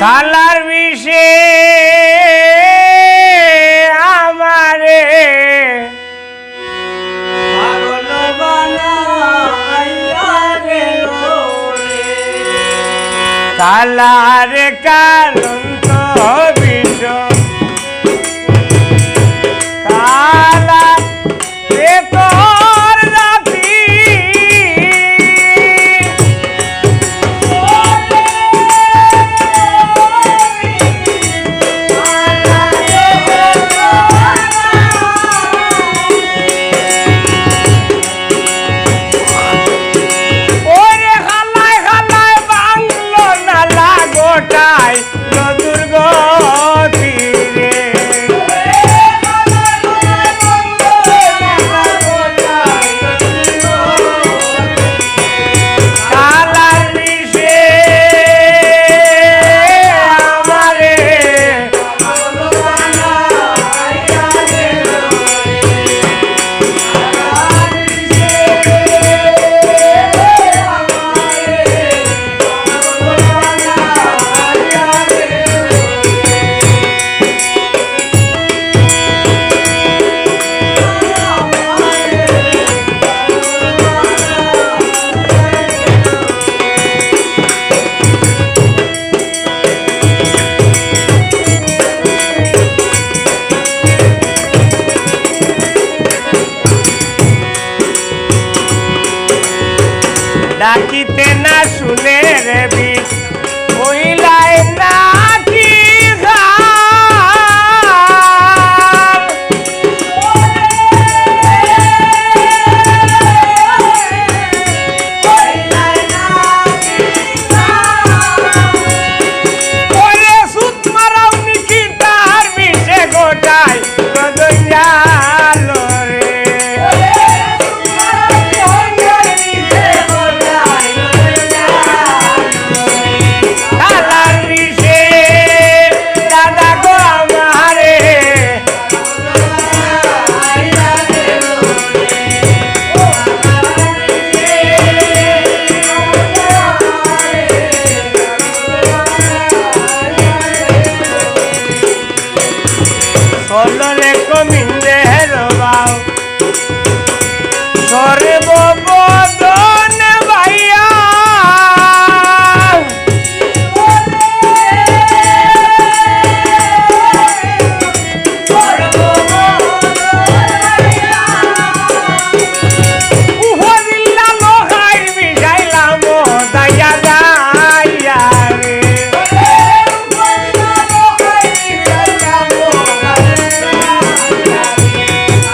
Colour বিষে আমারে পাগল বানাইয়া গেল রে। কালার কালন্ত বিষ কালা তোর রাতি গোটাই দুর্গতি রে কালার বিষে আমারে ডাকিতে না শুনে রে বিষ হইলাই না কি সুত মারাও নিকি তার বিষে গোটাই দইয়াল রে কালার বিষে দাদা গো আমারে সলরে কমিন্দে রবাও সর্ববদন ভাইয়া উহদিল্লা লোহাই মিশাইলাম দাইয়া দাইয়া রে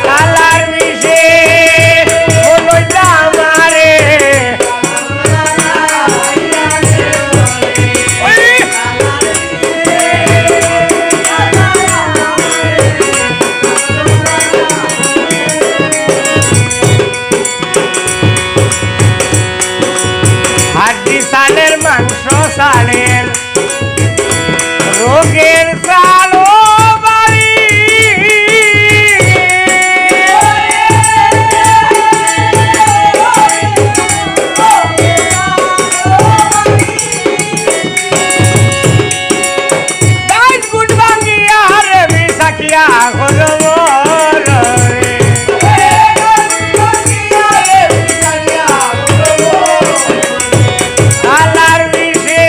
কালার বিষে বলইলা আমারে হাড্ডি সালের মাংস সালের রোগের সালো বাড়ি গাইড গুড ভাঙ্গিয়া রে বিশাখিয়া গরম রে কালার বিষে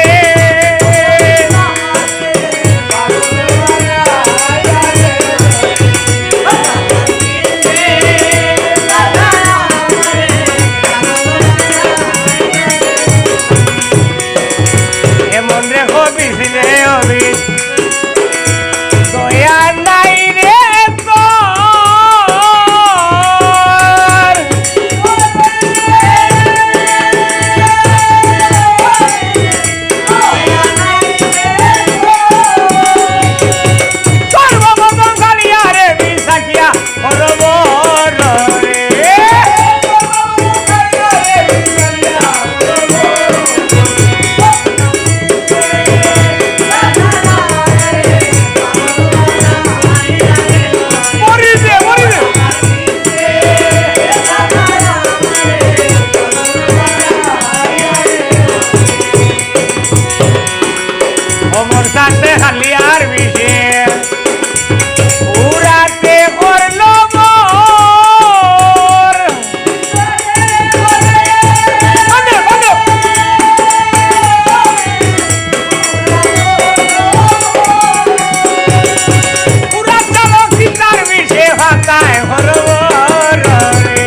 এমন রেখো বিছিলে অবি দয়া নাই রে মোর সাথে হালিয়ার বিষে উড়াতে করলো মোর বন্ধু, বন্ধু। উড়াতে লঙ্কিতার বিষে ভাতায় হলো রে।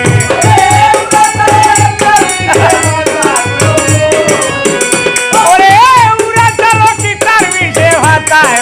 ওরে উড়াতে লঙ্কিতার বিষে ভাতায়